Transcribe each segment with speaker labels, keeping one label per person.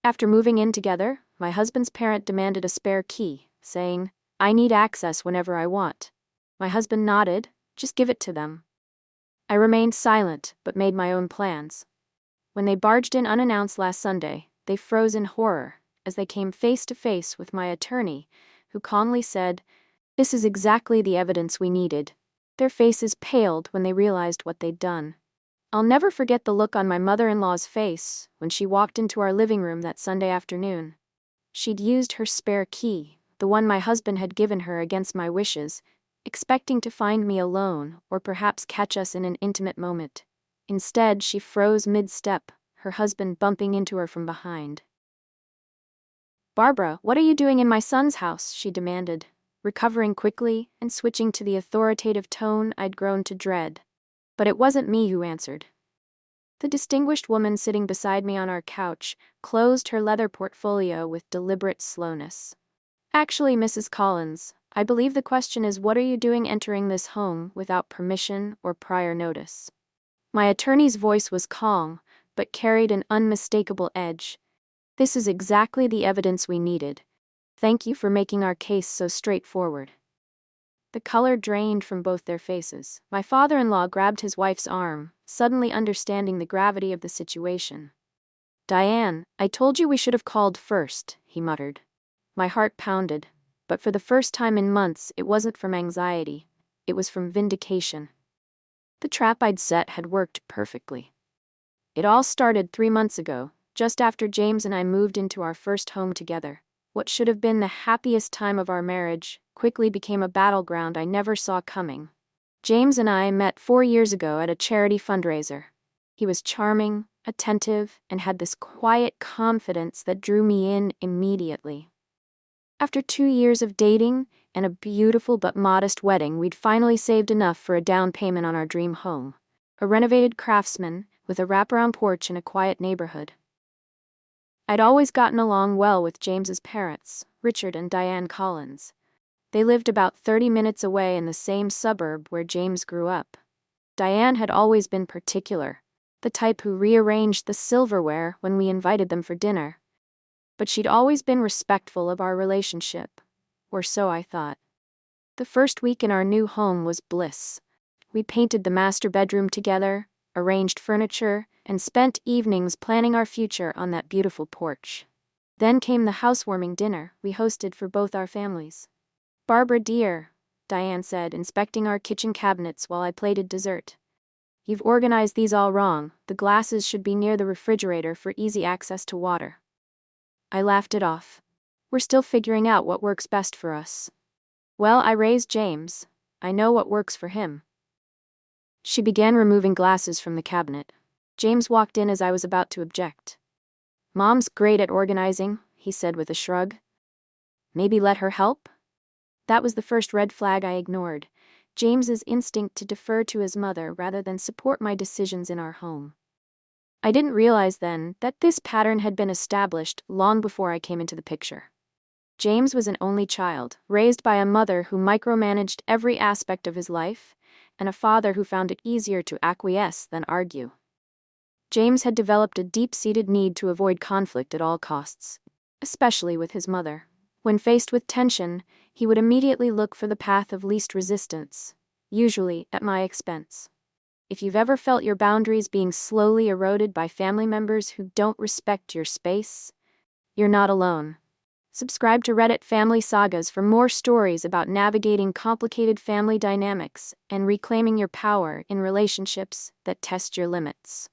Speaker 1: After moving in together, my husband's parent demanded a spare key, saying, "I need access whenever I want." My husband nodded, "Just give it to them." I remained silent, but made my own plans. When they barged in unannounced last Sunday, they froze in horror as they came face to face with my attorney, who calmly said, "This is exactly the evidence we needed." Their faces paled when they realized what they'd done. I'll never forget the look on my mother-in-law's face when she walked into our living room that Sunday afternoon. She'd used her spare key, the one my husband had given her against my wishes, expecting to find me alone or perhaps catch us in an intimate moment. Instead, she froze mid-step, her husband bumping into her from behind. "Barbara, what are you doing in my son's house?" she demanded, recovering quickly and switching to the authoritative tone I'd grown to dread. But it wasn't me who answered. The distinguished woman sitting beside me on our couch closed her leather portfolio with deliberate slowness. "Actually, Mrs. Collins, I believe the question is, what are you doing entering this home without permission or prior notice?" My attorney's voice was calm, but carried an unmistakable edge. "This is exactly the evidence we needed. Thank you for making our case so straightforward." The color drained from both their faces. My father-in-law grabbed his wife's arm, suddenly understanding the gravity of the situation. "Diane, I told you we should have called first," he muttered. My heart pounded, but for the first time in months it wasn't from anxiety, it was from vindication. The trap I'd set had worked perfectly. It all started 3 months ago, just after James and I moved into our first home together. What should have been the happiest time of our marriage quickly became a battleground I never saw coming. James and I met 4 years ago at a charity fundraiser. He was charming, attentive, and had this quiet confidence that drew me in immediately. After 2 years of dating and a beautiful but modest wedding, we'd finally saved enough for a down payment on our dream home, a renovated Craftsman with a wraparound porch in a quiet neighborhood. I'd always gotten along well with James's parents, Richard and Diane Collins. They lived about 30 minutes away in the same suburb where James grew up. Diane had always been particular, the type who rearranged the silverware when we invited them for dinner. But she'd always been respectful of our relationship, or so I thought. The first week in our new home was bliss. We painted the master bedroom together, arranged furniture, and spent evenings planning our future on that beautiful porch. Then came the housewarming dinner we hosted for both our families. "Barbara dear," Diane said, inspecting our kitchen cabinets while I plated dessert, "you've organized these all wrong. The glasses should be near the refrigerator for easy access to water." I laughed it off. "We're still figuring out what works best for us." "Well, I raised James. I know what works for him." She began removing glasses from the cabinet. James walked in as I was about to object. "Mom's great at organizing," he said with a shrug. "Maybe let her help?" That was the first red flag I ignored, James's instinct to defer to his mother rather than support my decisions in our home. I didn't realize then that this pattern had been established long before I came into the picture. James was an only child, raised by a mother who micromanaged every aspect of his life, and a father who found it easier to acquiesce than argue. James had developed a deep-seated need to avoid conflict at all costs, especially with his mother. When faced with tension, he would immediately look for the path of least resistance, usually at my expense. If you've ever felt your boundaries being slowly eroded by family members who don't respect your space, you're not alone. Subscribe to Reddit Family Sagas for more stories about navigating complicated family dynamics and reclaiming your power in relationships that test your limits.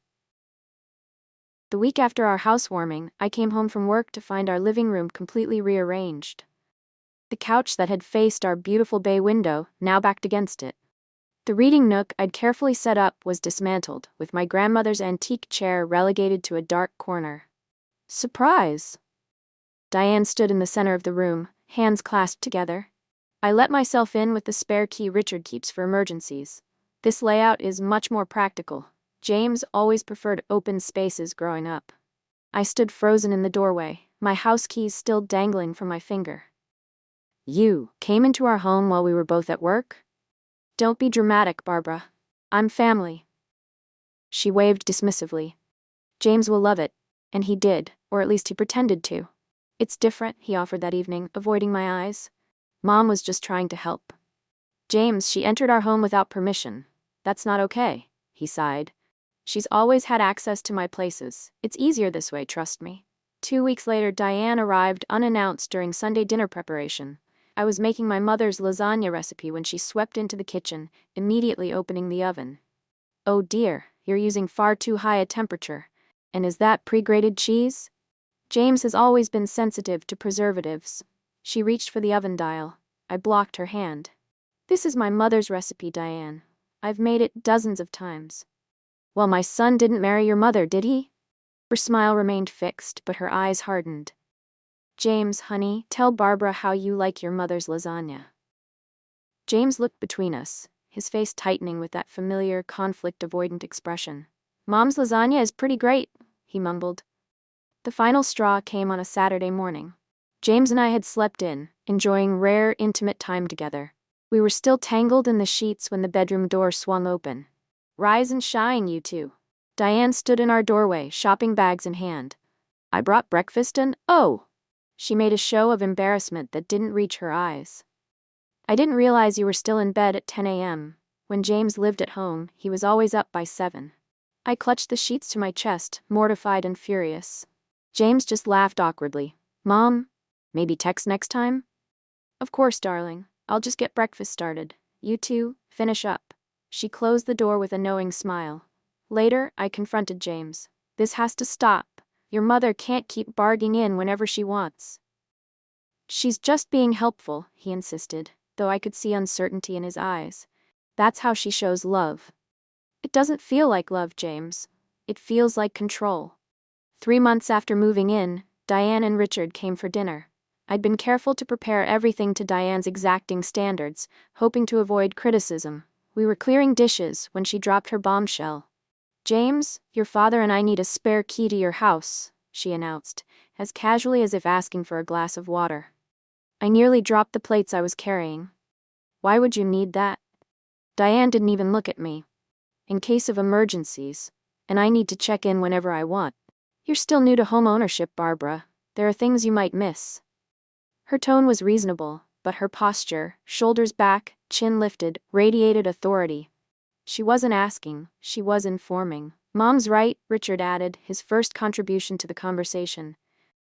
Speaker 1: The week after our housewarming, I came home from work to find our living room completely rearranged. The couch that had faced our beautiful bay window now backed against it. The reading nook I'd carefully set up was dismantled, with my grandmother's antique chair relegated to a dark corner. Surprise! Diane stood in the center of the room, hands clasped together. "I let myself in with the spare key Richard keeps for emergencies. This layout is much more practical. James always preferred open spaces growing up." I stood frozen in the doorway, my house keys still dangling from my finger. "You came into our home while we were both at work?" "Don't be dramatic, Barbara. I'm family." She waved dismissively. "James will love it," and he did. Or at least he pretended to. It's different, he offered that evening, avoiding my eyes. Mom was just trying to help. James, she entered our home without permission. That's not okay, he sighed. She's always had access to my places. It's easier this way, trust me. 2 weeks later, Diane arrived unannounced during Sunday dinner preparation. I was making my mother's lasagna recipe when she swept into the kitchen, immediately opening the oven. Oh dear, you're using far too high a temperature. And is that pre-grated cheese? James has always been sensitive to preservatives. She reached for the oven dial. I blocked her hand. This is my mother's recipe, Diane. I've made it dozens of times. Well, my son didn't marry your mother, did he? Her smile remained fixed, but her eyes hardened. James, honey, tell Barbara how you like your mother's lasagna. James looked between us, his face tightening with that familiar, conflict-avoidant expression. Mom's lasagna is pretty great, he mumbled. The final straw came on a Saturday morning. James and I had slept in, enjoying rare, intimate time together. We were still tangled in the sheets when the bedroom door swung open. Rise and shine, you two. Diane stood in our doorway, shopping bags in hand. I brought breakfast and, oh! She made a show of embarrassment that didn't reach her eyes. I didn't realize you were still in bed at 10 a.m. When James lived at home, he was always up by 7. I clutched the sheets to my chest, mortified and furious. James just laughed awkwardly. Mom, maybe text next time? Of course, darling. I'll just get breakfast started. You two, finish up. She closed the door with a knowing smile. Later, I confronted James. This has to stop. Your mother can't keep barging in whenever she wants. She's just being helpful, he insisted, though I could see uncertainty in his eyes. That's how she shows love. It doesn't feel like love, James. It feels like control. 3 months after moving in, Diane and Richard came for dinner. I'd been careful to prepare everything to Diane's exacting standards, hoping to avoid criticism. We were clearing dishes when she dropped her bombshell. James, your father and I need a spare key to your house, she announced, as casually as if asking for a glass of water. I nearly dropped the plates I was carrying. Why would you need that? Diane didn't even look at me. In case of emergencies, and I need to check in whenever I want. You're still new to home ownership, Barbara. There are things you might miss. Her tone was reasonable, but her posture, shoulders back, chin lifted, radiated authority. She wasn't asking, she was informing. Mom's right, Richard added, his first contribution to the conversation.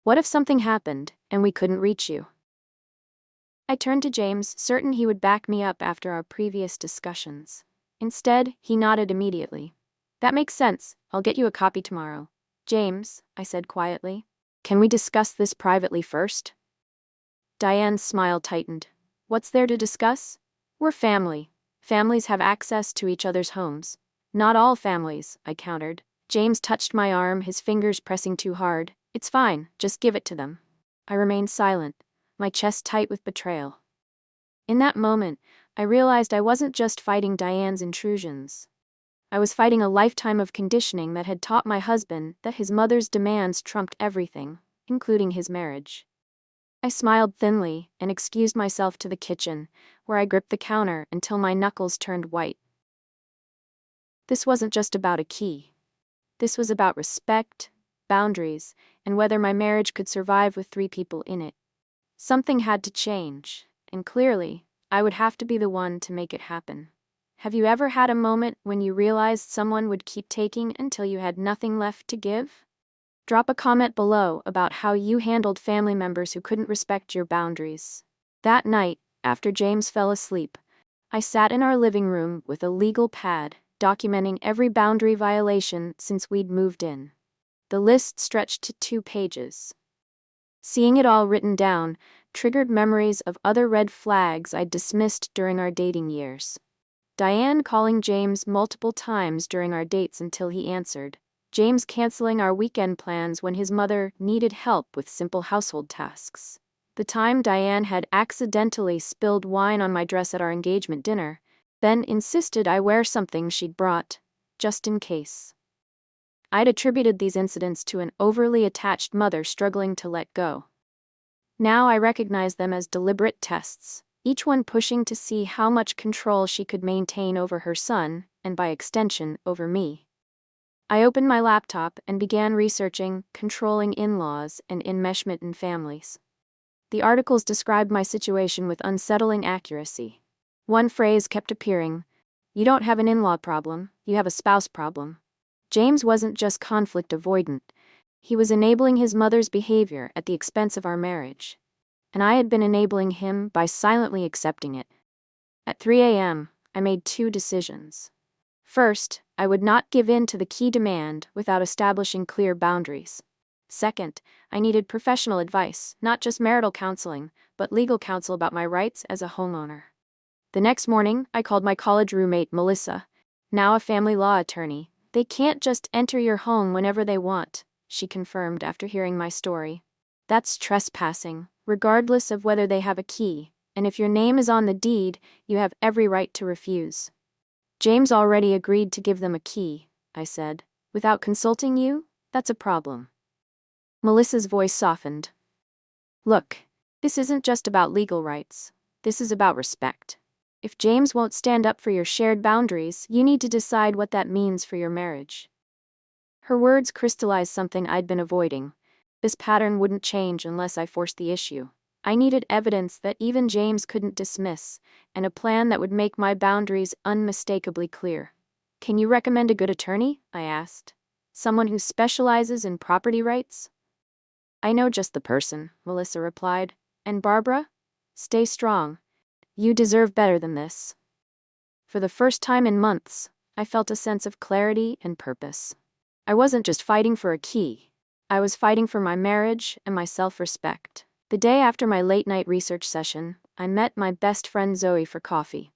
Speaker 1: What if something happened, and we couldn't reach you? I turned to James, certain he would back me up after our previous discussions. Instead, he nodded immediately. That makes sense. I'll get you a copy tomorrow. James, I said quietly, can we discuss this privately first? Diane's smile tightened. What's there to discuss? We're family. Families have access to each other's homes. Not all families, I countered. James touched my arm, his fingers pressing too hard. It's fine, just give it to them. I remained silent, my chest tight with betrayal. In that moment, I realized I wasn't just fighting Diane's intrusions. I was fighting a lifetime of conditioning that had taught my husband that his mother's demands trumped everything, including his marriage. I smiled thinly and excused myself to the kitchen, where I gripped the counter until my knuckles turned white. This wasn't just about a key. This was about respect, boundaries, and whether my marriage could survive with 3 people in it. Something had to change, and clearly, I would have to be the one to make it happen. Have you ever had a moment when you realized someone would keep taking until you had nothing left to give? Drop a comment below about how you handled family members who couldn't respect your boundaries. That night, after James fell asleep, I sat in our living room with a legal pad, documenting every boundary violation since we'd moved in. The list stretched to 2 pages. Seeing it all written down triggered memories of other red flags I'd dismissed during our dating years. Diane calling James multiple times during our dates until he answered. James canceling our weekend plans when his mother needed help with simple household tasks. The time Diane had accidentally spilled wine on my dress at our engagement dinner, then insisted I wear something she'd brought, just in case. I'd attributed these incidents to an overly attached mother struggling to let go. Now I recognize them as deliberate tests, each one pushing to see how much control she could maintain over her son, and by extension, over me. I opened my laptop and began researching controlling in-laws and enmeshment in families. The articles described my situation with unsettling accuracy. One phrase kept appearing: "You don't have an in-law problem, you have a spouse problem." James wasn't just conflict avoidant, he was enabling his mother's behavior at the expense of our marriage. And I had been enabling him by silently accepting it. At 3 a.m., I made two decisions. First, I would not give in to the key demand without establishing clear boundaries. Second, I needed professional advice, not just marital counseling, but legal counsel about my rights as a homeowner. The next morning, I called my college roommate, Melissa, now a family law attorney. "They can't just enter your home whenever they want," she confirmed after hearing my story. "That's trespassing, regardless of whether they have a key, and if your name is on the deed, you have every right to refuse." "James already agreed to give them a key," I said. "Without consulting you? That's a problem." Melissa's voice softened. "Look, this isn't just about legal rights. This is about respect. If James won't stand up for your shared boundaries, you need to decide what that means for your marriage." Her words crystallized something I'd been avoiding. This pattern wouldn't change unless I forced the issue. I needed evidence that even James couldn't dismiss, and a plan that would make my boundaries unmistakably clear. "Can you recommend a good attorney?" I asked. "Someone who specializes in property rights?" "I know just the person," Melissa replied. "And Barbara? Stay strong. You deserve better than this." For the first time in months, I felt a sense of clarity and purpose. I wasn't just fighting for a key. I was fighting for my marriage and my self-respect. The day after my late-night research session, I met my best friend Zoe for coffee.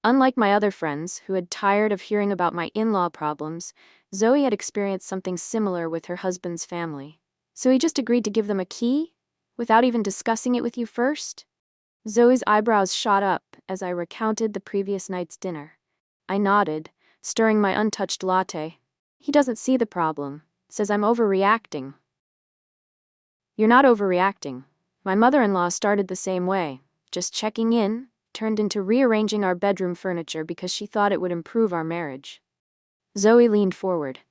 Speaker 1: Unlike my other friends, who had tired of hearing about my in-law problems, Zoe had experienced something similar with her husband's family. "So he just agreed to give them a key? Without even discussing it with you first?" Zoe's eyebrows shot up as I recounted the previous night's dinner. I nodded, stirring my untouched latte. "He doesn't see the problem, says I'm overreacting." "You're not overreacting. My mother-in-law started the same way. Just checking in turned into rearranging our bedroom furniture because she thought it would improve our marriage." Zoe leaned forward.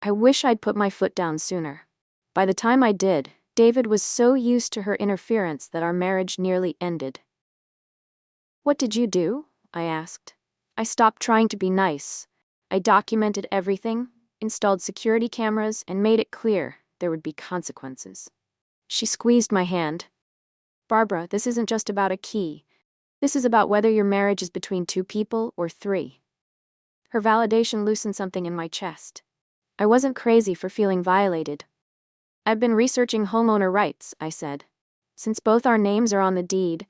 Speaker 1: I wish I'd put my foot down sooner. By the time I did, David was so used to her interference that our marriage nearly ended. "What did you do?" I asked. "I stopped trying to be nice. I documented everything, installed security cameras, and made it clear there would be consequences." She squeezed my hand. "Barbara, this isn't just about a key. This is about whether your marriage is between two people or three." Her validation loosened something in my chest. I wasn't crazy for feeling violated. "I've been researching homeowner rights," I said. "Since both our names are on the deed,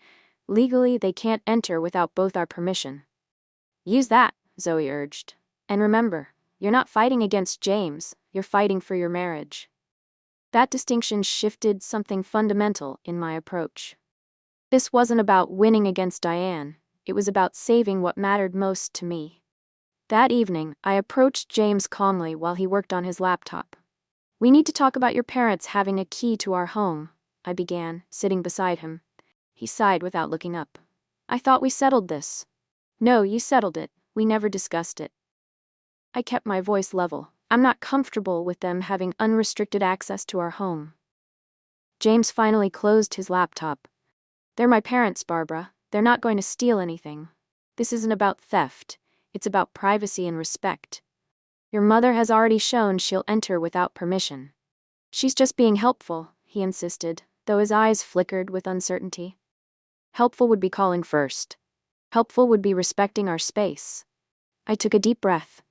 Speaker 1: legally they can't enter without both our permission." "Use that," Zoe urged. "And remember, you're not fighting against James, you're fighting for your marriage." That distinction shifted something fundamental in my approach. This wasn't about winning against Diane, it was about saving what mattered most to me. That evening, I approached James calmly while he worked on his laptop. "We need to talk about your parents having a key to our home," I began, sitting beside him. He sighed without looking up. "I thought we settled this." "No, you settled it. We never discussed it." I kept my voice level. "I'm not comfortable with them having unrestricted access to our home." James finally closed his laptop. "They're my parents, Barbara. They're not going to steal anything. This isn't about theft. It's about privacy and respect. Your mother has already shown she'll enter without permission." "She's just being helpful," he insisted, though his eyes flickered with uncertainty. "Helpful would be calling first. Helpful would be respecting our space." I took a deep breath.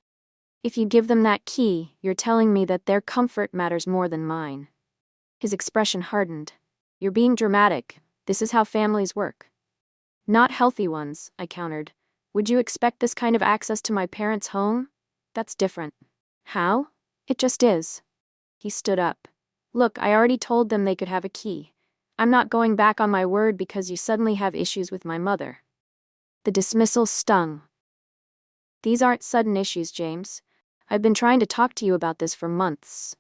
Speaker 1: "If you give them that key, you're telling me that their comfort matters more than mine." His expression hardened. "You're being dramatic. This is how families work." "Not healthy ones," I countered. "Would you expect this kind of access to my parents' home? That's different." "How? It just is." He stood up. "Look, I already told them they could have a key. I'm not going back on my word because you suddenly have issues with my mother." The dismissal stung. "These aren't sudden issues, James. I've been trying to talk to you about this for months.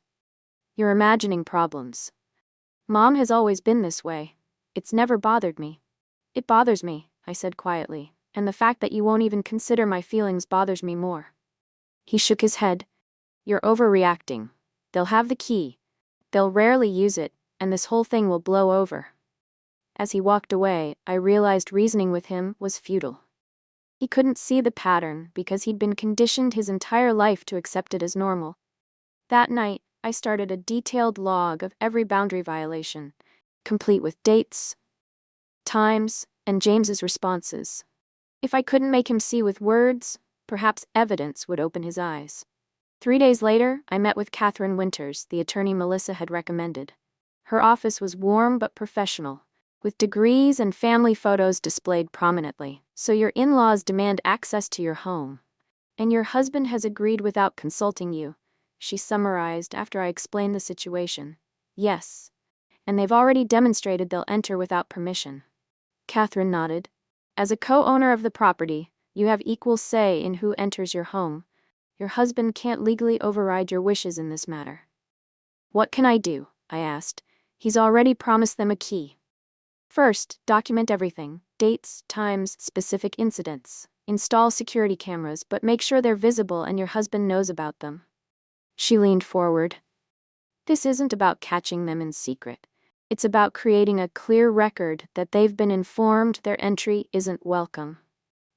Speaker 1: You're imagining problems. Mom has always been this way. It's never bothered me." "It bothers me," I said quietly, "and the fact that you won't even consider my feelings bothers me more." He shook his head. You're overreacting. They'll have the key. They'll rarely use it, and this whole thing will blow over. As he walked away, I realized reasoning with him was futile. He couldn't see the pattern because he'd been conditioned his entire life to accept it as normal. That night, I started a detailed log of every boundary violation, complete with dates, times, and James's responses. If I couldn't make him see with words, perhaps evidence would open his eyes. 3 days later, I met with Catherine Winters, the attorney Melissa had recommended. Her office was warm but professional, with degrees and family photos displayed prominently. So your in-laws demand access to your home, and your husband has agreed without consulting you, she summarized after I explained the situation. Yes, and they've already demonstrated they'll enter without permission. Catherine nodded. As a co-owner of the property, you have equal say in who enters your home. Your husband can't legally override your wishes in this matter. What can I do? I asked. He's already promised them a key. First, document everything: dates, times, specific incidents. Install security cameras, but make sure they're visible and your husband knows about them. She leaned forward. This isn't about catching them in secret. It's about creating a clear record that they've been informed their entry isn't welcome.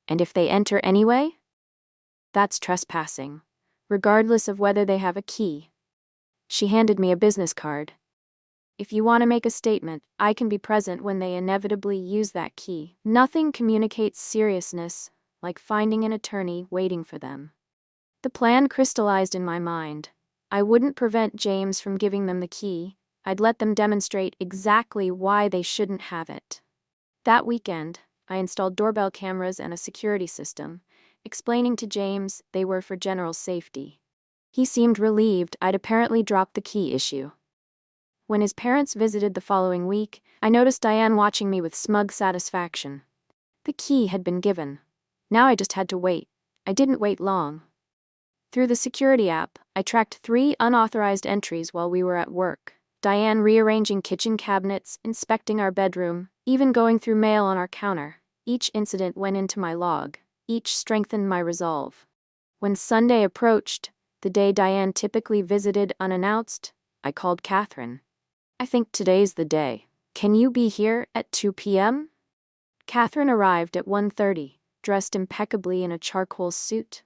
Speaker 1: And if they enter anyway, that's trespassing, regardless of whether they have a key. She handed me a business card. If you want to make a statement, I can be present when they inevitably use that key. Nothing communicates seriousness like finding an attorney waiting for them. The plan crystallized in my mind. I wouldn't prevent James from giving them the key. I'd let them demonstrate exactly why they shouldn't have it. That weekend, I installed doorbell cameras and a security system, explaining to James they were for general safety. He seemed relieved I'd apparently dropped the key issue. When his parents visited the following week, I noticed Diane watching me with smug satisfaction. The key had been given. Now I just had to wait. I didn't wait long. Through the security app, I tracked 3 unauthorized entries while we were at work. Diane rearranging kitchen cabinets, inspecting our bedroom, even going through mail on our counter. Each incident went into my log. Each strengthened my resolve. When Sunday approached, the day Diane typically visited unannounced, I called Catherine. I think today's the day. Can you be here at 2 p.m.? Catherine arrived at 1:30, dressed impeccably in a charcoal suit.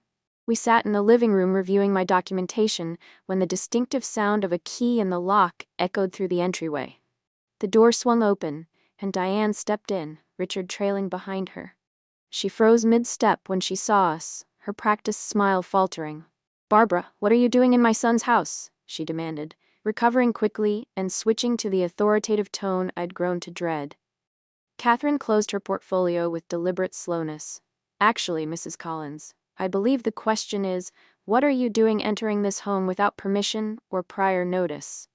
Speaker 1: We sat in the living room reviewing my documentation when the distinctive sound of a key in the lock echoed through the entryway. The door swung open, and Diane stepped in, Richard trailing behind her. She froze mid-step when she saw us, her practiced smile faltering. "Barbara, what are you doing in my son's house?" she demanded, recovering quickly and switching to the authoritative tone I'd grown to dread. Catherine closed her portfolio with deliberate slowness. "Actually, Mrs. Collins, I believe the question is, what are you doing entering this home without permission or prior notice?"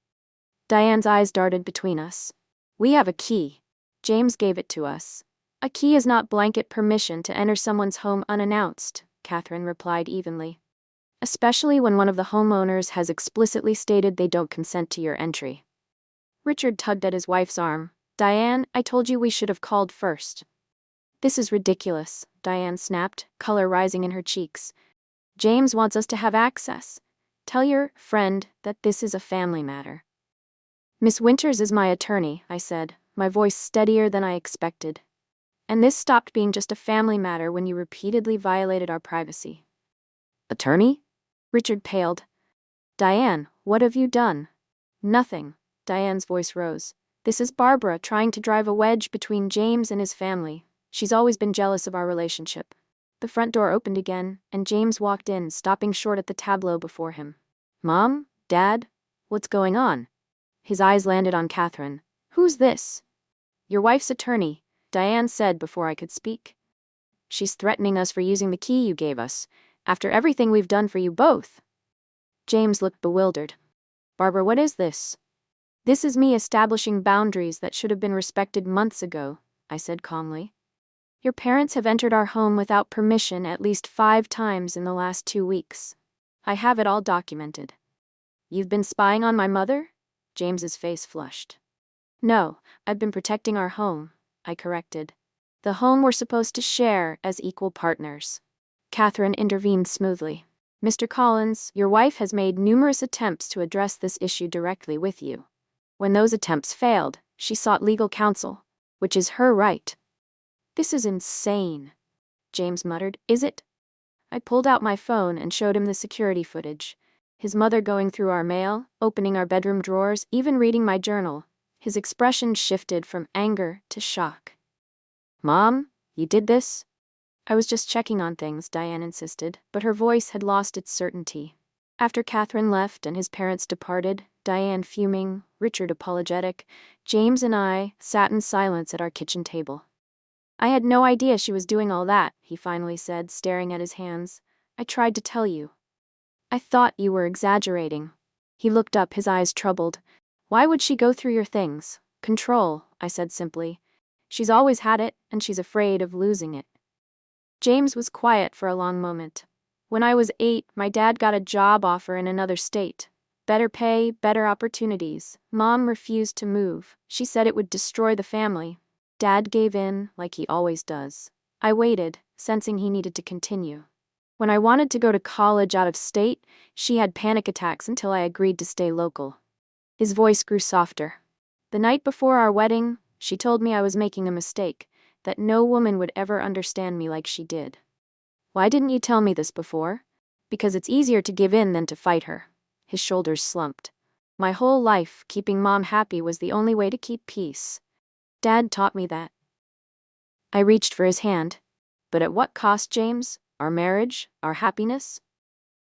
Speaker 1: Diane's eyes darted between us. "We have a key. James gave it to us." "A key is not blanket permission to enter someone's home unannounced," Catherine replied evenly. "Especially when one of the homeowners has explicitly stated they don't consent to your entry." Richard tugged at his wife's arm. "Diane, I told you we should have called first." "This is ridiculous," Diane snapped, color rising in her cheeks. "James wants us to have access. Tell your friend that this is a family matter." "Miss Winters is my attorney," I said, my voice steadier than I expected. "And this stopped being just a family matter when you repeatedly violated our privacy." "Attorney?" Richard paled. "Diane, what have you done?" "Nothing." Diane's voice rose. "This is Barbara trying to drive a wedge between James and his family. She's always been jealous of our relationship." The front door opened again, and James walked in, stopping short at the tableau before him. "Mom? Dad? What's going on?" His eyes landed on Catherine. "Who's this?" "Your wife's attorney," Diane said before I could speak. "She's threatening us for using the key you gave us, after everything we've done for you both." James looked bewildered. "Barbara, what is this?" "This is me establishing boundaries that should have been respected months ago," I said calmly. "Your parents have entered our home without permission at least 5 times in the last 2 weeks. I have it all documented." "You've been spying on my mother?" James's face flushed. "No, I've been protecting our home," I corrected. "The home we're supposed to share as equal partners." Catherine intervened smoothly. Mr. Collins, your wife has made numerous attempts to address this issue directly with you. When those attempts failed, she sought legal counsel, which is her right." "This is insane," James muttered. "Is it?" I pulled out my phone and showed him the security footage. His mother going through our mail, opening our bedroom drawers, even reading my journal. His expression shifted from anger to shock. "Mom, you did this?" "I was just checking on things," Diane insisted, but her voice had lost its certainty. After Catherine left and his parents departed, Diane fuming, Richard apologetic, James and I sat in silence at our kitchen table. "I had no idea she was doing all that," he finally said, staring at his hands. "I tried to tell you." "I thought you were exaggerating." He looked up, his eyes troubled. "Why would she go through your things?" "Control," I said simply. "She's always had it, and she's afraid of losing it." James was quiet for a long moment. "When I was 8, my dad got a job offer in another state. Better pay, better opportunities. Mom refused to move. She said it would destroy the family. Dad gave in, like he always does. I waited, sensing he needed to continue. When I wanted to go to college out of state, she had panic attacks until I agreed to stay local." His voice grew softer. "The night before our wedding, she told me I was making a mistake, that no woman would ever understand me like she did." "Why didn't you tell me this before?" "Because it's easier to give in than to fight her." His shoulders slumped. "My whole life, keeping Mom happy was the only way to keep peace. Dad taught me that." I reached for his hand. "But at what cost, James? Our marriage? Our happiness?"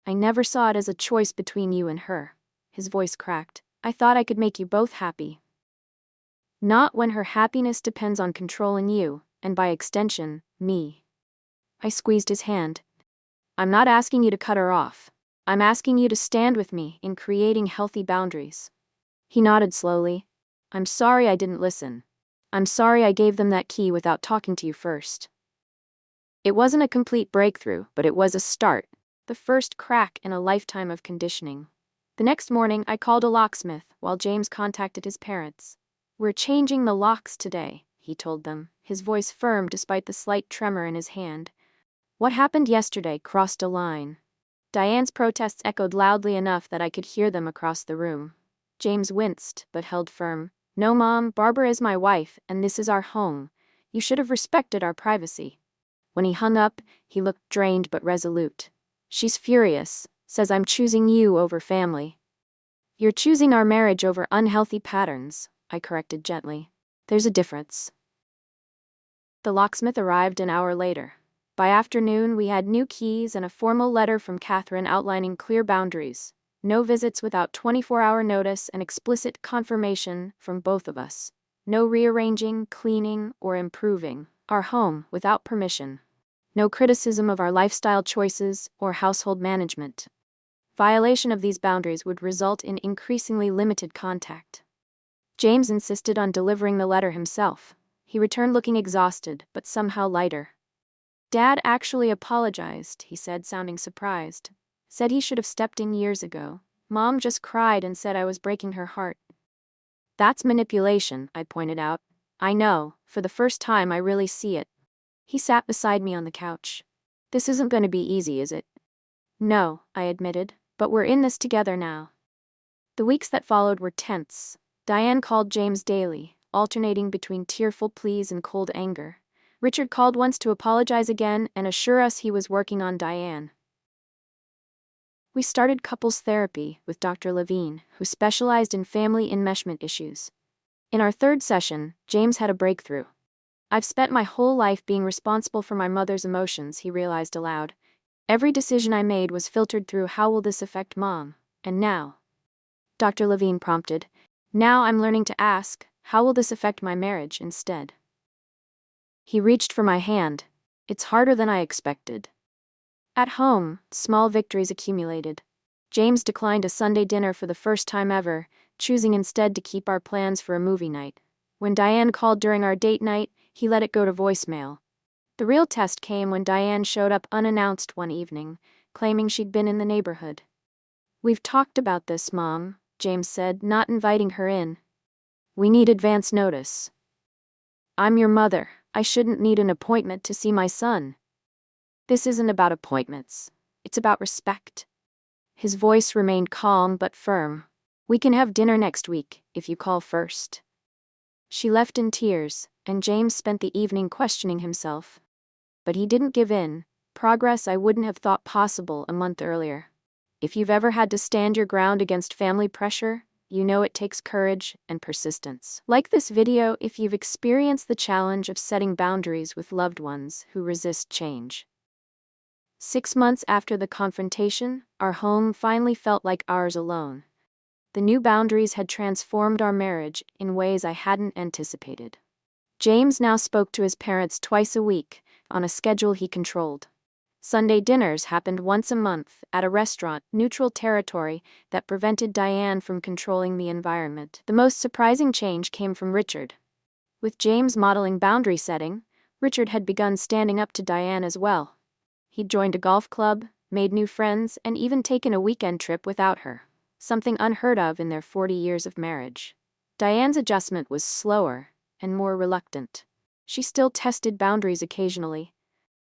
Speaker 1: "I never saw it as a choice between you and her." His voice cracked. "I thought I could make you both happy." "Not when her happiness depends on controlling you, and by extension, me." I squeezed his hand. "I'm not asking you to cut her off. I'm asking you to stand with me in creating healthy boundaries." He nodded slowly. "I'm sorry I didn't listen. I'm sorry I gave them that key without talking to you first." It wasn't a complete breakthrough, but it was a start, the first crack in a lifetime of conditioning. The next morning, I called a locksmith while James contacted his parents. "We're changing the locks today," he told them, his voice firm despite the slight tremor in his hand. What happened yesterday crossed a line. Diane's protests echoed loudly enough that I could hear them across the room. James winced, but held firm. "No, Mom, Barbara is my wife, and this is our home. You should have respected our privacy." When he hung up, he looked drained but resolute. "She's furious, says I'm choosing you over family." "You're choosing our marriage over unhealthy patterns," I corrected gently. "There's a difference." The locksmith arrived an hour later. By afternoon, we had new keys and a formal letter from Catherine outlining clear boundaries. No visits without 24-hour notice and explicit confirmation from both of us. No rearranging, cleaning, or improving our home without permission. No criticism of our lifestyle choices or household management. Violation of these boundaries would result in increasingly limited contact. James insisted on delivering the letter himself. He returned looking exhausted, but somehow lighter. "Dad actually apologized," he said, sounding surprised. "Said he should have stepped in years ago. Mom just cried and said I was breaking her heart." "That's manipulation," I pointed out. "I know, for the first time I really see it." He sat beside me on the couch. "This isn't going to be easy, is it?" "No," I admitted, "but we're in this together now." The weeks that followed were tense. Diane called James daily, alternating between tearful pleas and cold anger. Richard called once to apologize again and assure us he was working on Diane. We started couples therapy with Dr. Levine, who specialized in family enmeshment issues. In our third session, James had a breakthrough. "I've spent my whole life being responsible for my mother's emotions," he realized aloud. "Every decision I made was filtered through how will this affect Mom, and now." Dr. Levine prompted, "Now I'm learning to ask, how will this affect my marriage instead?" He reached for my hand. "It's harder than I expected." At home, small victories accumulated. James declined a Sunday dinner for the first time ever, choosing instead to keep our plans for a movie night. When Diane called during our date night, he let it go to voicemail. The real test came when Diane showed up unannounced one evening, claiming she'd been in the neighborhood. "We've talked about this, Mom," James said, not inviting her in. "We need advance notice." "I'm your mother. I shouldn't need an appointment to see my son." "This isn't about appointments. It's about respect. His voice remained calm but firm. We can have dinner next week, if you call first. She left in tears, and James spent the evening questioning himself. But he didn't give in, progress I wouldn't have thought possible a month earlier. If you've ever had to stand your ground against family pressure, you know it takes courage and persistence. Like this video if you've experienced the challenge of setting boundaries with loved ones who resist change. 6 months after the confrontation, our home finally felt like ours alone. The new boundaries had transformed our marriage in ways I hadn't anticipated. James now spoke to his parents twice a week, on a schedule he controlled. Sunday dinners happened once a month at a restaurant, neutral territory that prevented Diane from controlling the environment. The most surprising change came from Richard. With James modeling boundary setting, Richard had begun standing up to Diane as well. He'd joined a golf club, made new friends, and even taken a weekend trip without her, something unheard of in their 40 years of marriage. Diane's adjustment was slower and more reluctant. She still tested boundaries occasionally,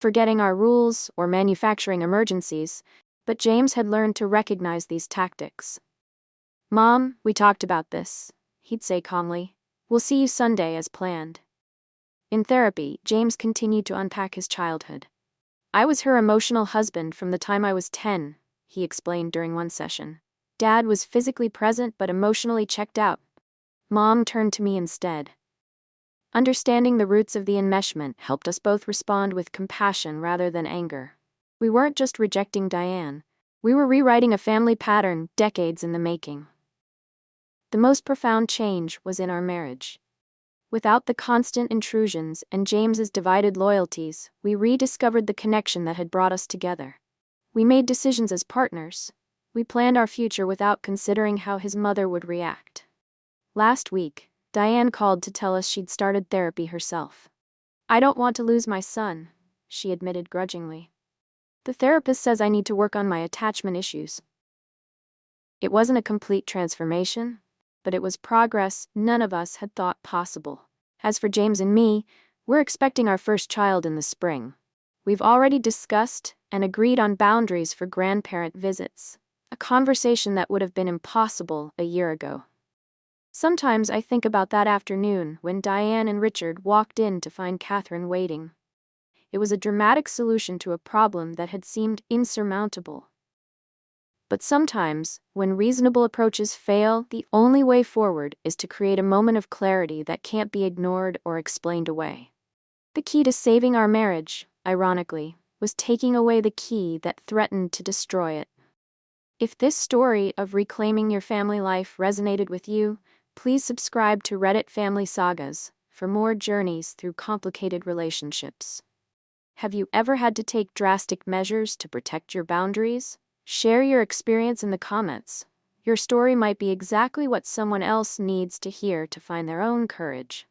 Speaker 1: forgetting our rules or manufacturing emergencies, but James had learned to recognize these tactics. "Mom, we talked about this," he'd say calmly. "We'll see you Sunday as planned." In therapy, James continued to unpack his childhood. "I was her emotional husband from the time I was 10, he explained during one session. Dad was physically present but emotionally checked out. Mom turned to me instead." Understanding the roots of the enmeshment helped us both respond with compassion rather than anger. We weren't just rejecting Diane, we were rewriting a family pattern decades in the making. The most profound change was in our marriage. Without the constant intrusions and James's divided loyalties, we rediscovered the connection that had brought us together. We made decisions as partners. We planned our future without considering how his mother would react. Last week, Diane called to tell us she'd started therapy herself. "I don't want to lose my son," she admitted grudgingly. "The therapist says I need to work on my attachment issues." It wasn't a complete transformation, but it was progress none of us had thought possible. As for James and me, we're expecting our first child in the spring. We've already discussed and agreed on boundaries for grandparent visits, a conversation that would have been impossible a year ago. Sometimes I think about that afternoon when Diane and Richard walked in to find Catherine waiting. It was a dramatic solution to a problem that had seemed insurmountable. But sometimes, when reasonable approaches fail, the only way forward is to create a moment of clarity that can't be ignored or explained away. The key to saving our marriage, ironically, was taking away the key that threatened to destroy it. If this story of reclaiming your family life resonated with you, please subscribe to Reddit Family Sagas for more journeys through complicated relationships. Have you ever had to take drastic measures to protect your boundaries? Share your experience in the comments. Your story might be exactly what someone else needs to hear to find their own courage.